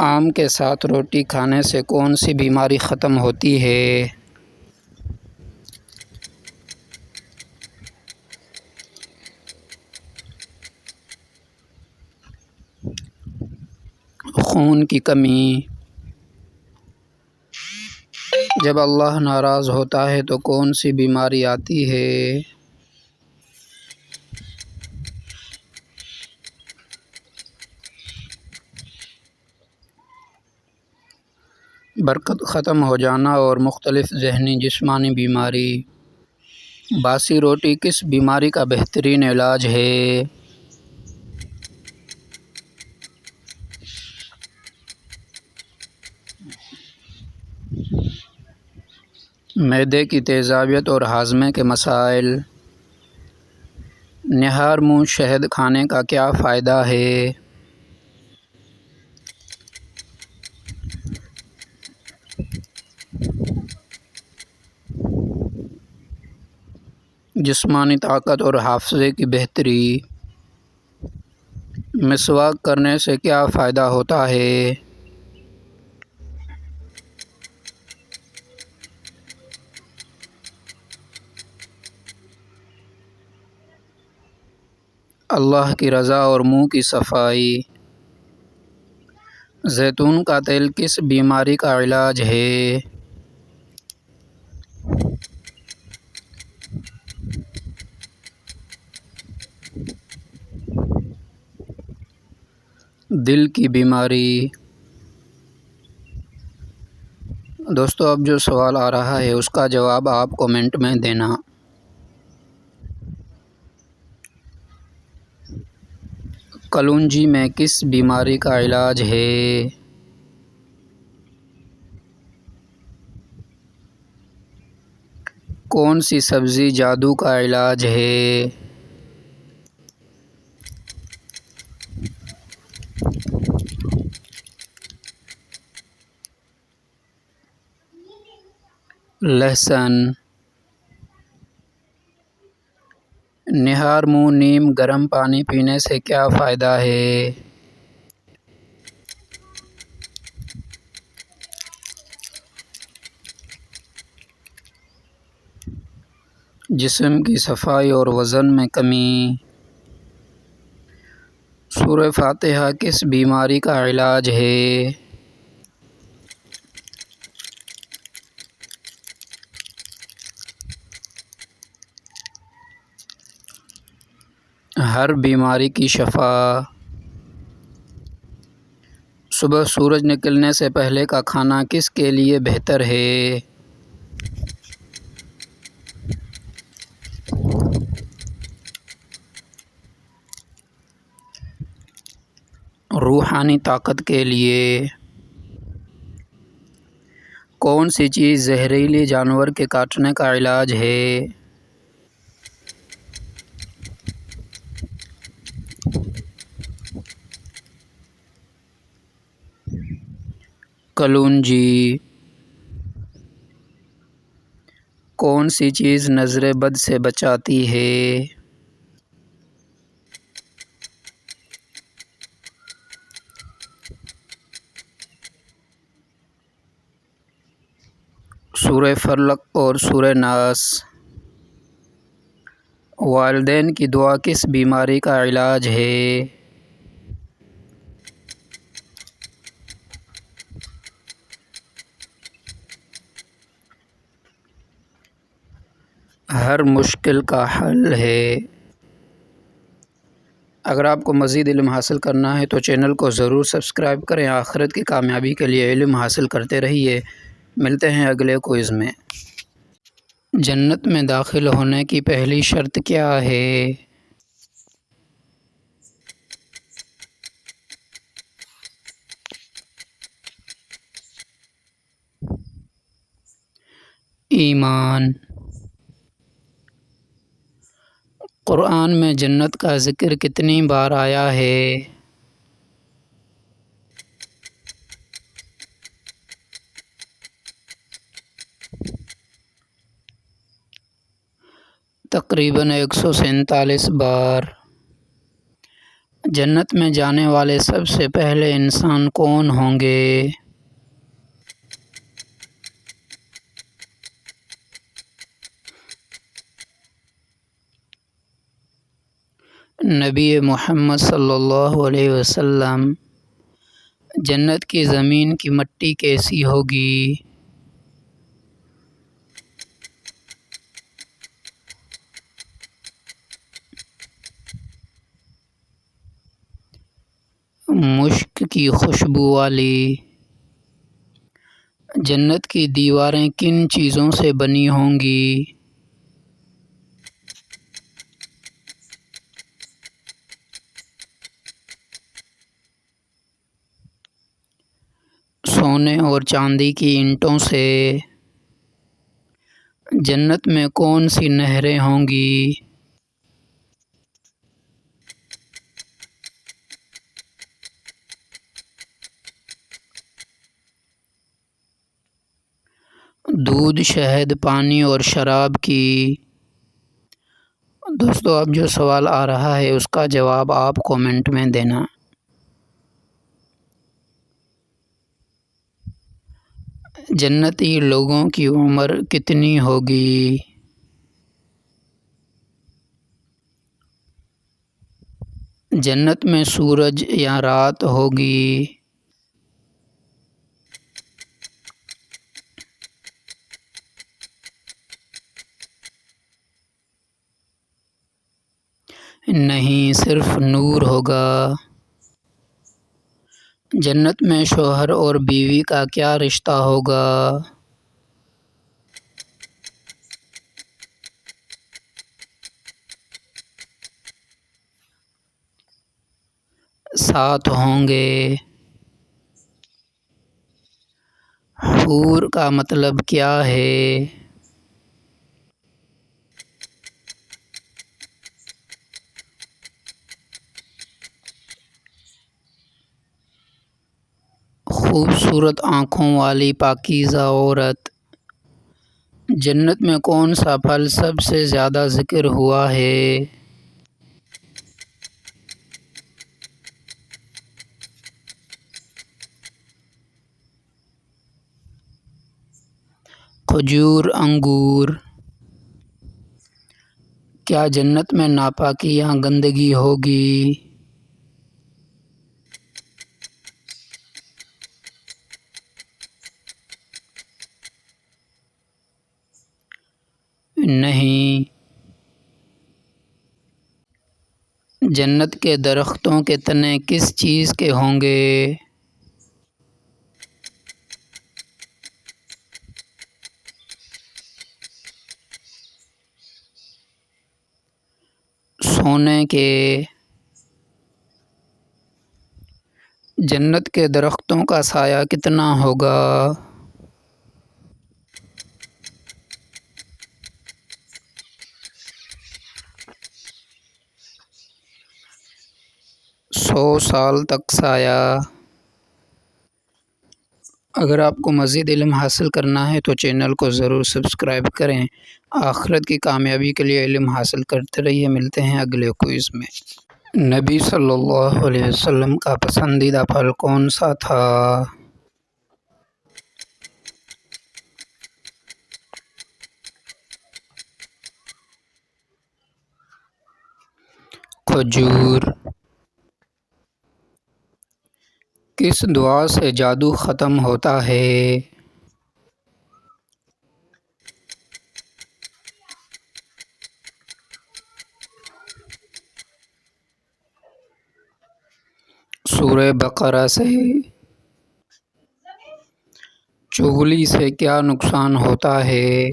آم کے ساتھ روٹی کھانے سے کون سی بیماری ختم ہوتی ہے؟ خون کی کمی۔ جب اللہ ناراض ہوتا ہے تو کون سی بیماری آتی ہے؟ برکت ختم ہو جانا اور مختلف ذہنی جسمانی بیماری۔ باسی روٹی کس بیماری کا بہترین علاج ہے؟ معدے کی تیزابیت اور ہاضمے کے مسائل۔ نہار منہ شہد کھانے کا کیا فائدہ ہے؟ جسمانی طاقت اور حافظے کی بہتری۔ مسواک کرنے سے کیا فائدہ ہوتا ہے؟ اللہ کی رضا اور منہ کی صفائی۔ زیتون کا تیل کس بیماری کا علاج ہے؟ دل کی بیماری۔ دوستو اب جو سوال آ رہا ہے اس کا جواب آپ کومنٹ میں دینا۔ کلونجی میں کس بیماری کا علاج ہے؟ کون سی سبزی جادو کا علاج ہے؟ لہسن۔ نہار منہ نیم گرم پانی پینے سے کیا فائدہ ہے؟ جسم کی صفائی اور وزن میں کمی۔ سورہ فاتحہ کس بیماری کا علاج ہے؟ ہر بیماری کی شفا۔ صبح سورج نکلنے سے پہلے کا کھانا کس کے لیے بہتر ہے؟ روحانی طاقت کے لیے۔ کون سی چیز زہریلی جانور کے کاٹنے کا علاج ہے؟ کلونجی۔ کون سی چیز نظر بد سے بچاتی ہے؟ سورہ فلق اور سورہ ناس۔ والدین کی دعا کس بیماری کا علاج ہے؟ ہر مشکل کا حل ہے۔ اگر آپ کو مزید علم حاصل کرنا ہے تو چینل کو ضرور سبسکرائب کریں۔ آخرت کی کامیابی کے لیے علم حاصل کرتے رہیے۔ ملتے ہیں اگلے کوئز میں۔ جنت میں داخل ہونے کی پہلی شرط کیا ہے؟ ایمان۔ قرآن میں جنت کا ذکر کتنی بار آیا ہے؟ تقریباً 147 بار۔ جنت میں جانے والے سب سے پہلے انسان کون ہوں گے؟ نبی محمد صلی اللہ علیہ وسلم۔ جنت کی زمین کی مٹی کیسی ہوگی؟ مشک کی خوشبو والی۔ جنت کی دیواریں کن چیزوں سے بنی ہوں گی؟ سونے اور چاندی کی اینٹوں سے۔ جنت میں کون سی نہریں ہوں گی؟ دودھ، شہد، پانی اور شراب کی۔ دوستو اب جو سوال آ رہا ہے اس کا جواب آپ کومنٹ میں دینا۔ جنتی لوگوں کی عمر کتنی ہوگی؟ جنت میں سورج یا رات ہوگی؟ نہیں، صرف نور ہوگا۔ جنت میں شوہر اور بیوی کا کیا رشتہ ہوگا؟ ساتھ ہوں گے۔ حور کا مطلب کیا ہے؟ خوبصورت آنکھوں والی پاکیزہ عورت۔ جنت میں کون سا پھل سب سے زیادہ ذکر ہوا ہے؟ کھجور، انگور۔ کیا جنت میں ناپاکی یا گندگی ہوگی؟ نہیں۔ جنت کے درختوں کے تنے کس چیز کے ہوں گے؟ سونے کے۔ جنت کے درختوں کا سایہ کتنا ہوگا؟ سو سال تک سایہ۔ اگر آپ کو مزید علم حاصل کرنا ہے تو چینل کو ضرور سبسکرائب کریں۔ آخرت کی کامیابی کے لیے علم حاصل کرتے رہیے۔ ملتے ہیں اگلے کوئز میں۔ نبی صلی اللہ علیہ وسلم کا پسندیدہ پھل کون سا تھا؟ کھجور۔ کس دعا سے جادو ختم ہوتا ہے؟ سورہ بقرہ سے۔ چغلی سے کیا نقصان ہوتا ہے؟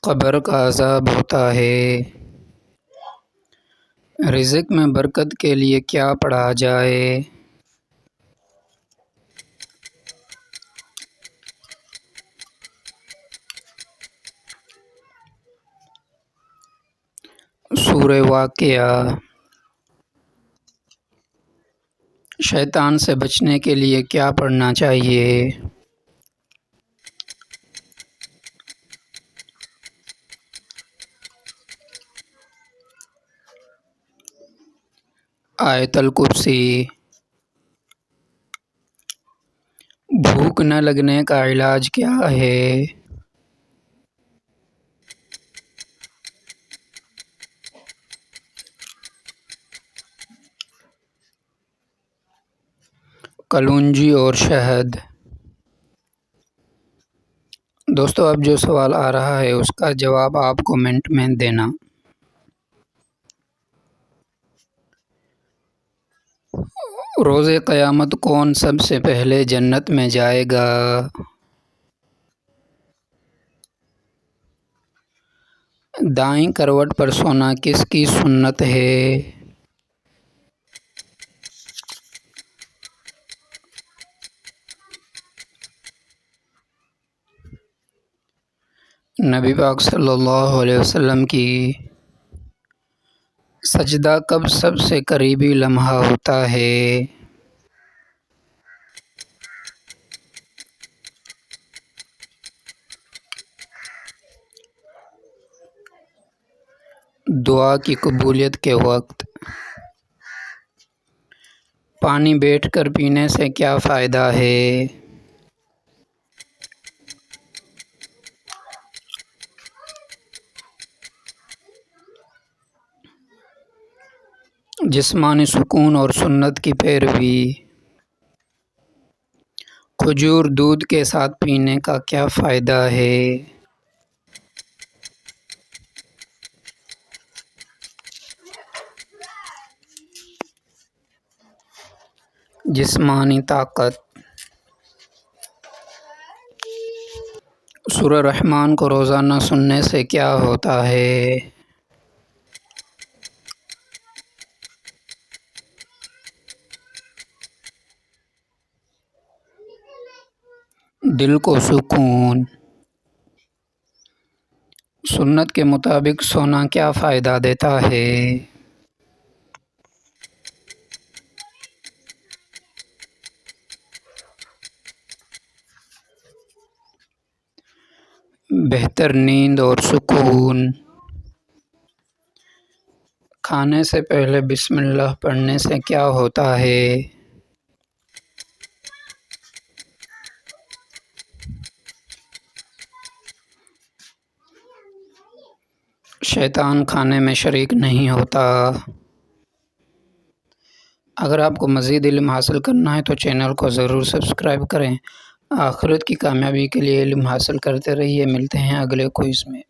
قبر کا عذاب ہوتا ہے۔ رزق میں برکت کے لیے کیا پڑھا جائے؟ سورہ واقعہ۔ شیطان سے بچنے کے لیے کیا پڑھنا چاہیے؟ آیت الکرسی۔ بھوک نہ لگنے کا علاج کیا ہے؟ کلونجی اور شہد۔ دوستو اب جو سوال آ رہا ہے اس کا جواب آپ کومنٹ میں دینا۔ روز قیامت کون سب سے پہلے جنت میں جائے گا؟ دائیں کروٹ پر سونا کس کی سنت ہے؟ نبی پاک صلی اللہ علیہ وسلم کی۔ سجدہ کب سب سے قریبی لمحہ ہوتا ہے؟ دعا کی قبولیت کے وقت۔ پانی بیٹھ کر پینے سے کیا فائدہ ہے؟ جسمانی سکون اور سنت کی پیروی۔ کھجور دودھ کے ساتھ پینے کا کیا فائدہ ہے؟ جسمانی طاقت۔ سورہ رحمان کو روزانہ سننے سے کیا ہوتا ہے؟ دل کو سکون۔ سنت کے مطابق سونا کیا فائدہ دیتا ہے؟ بہتر نیند اور سکون۔ کھانے سے پہلے بسم اللہ پڑھنے سے کیا ہوتا ہے؟ شیطان کھانے میں شریک نہیں ہوتا۔ اگر آپ کو مزید علم حاصل کرنا ہے تو چینل کو ضرور سبسکرائب کریں۔ آخرت کی کامیابی کے لیے علم حاصل کرتے رہیے۔ ملتے ہیں اگلے کوئز میں۔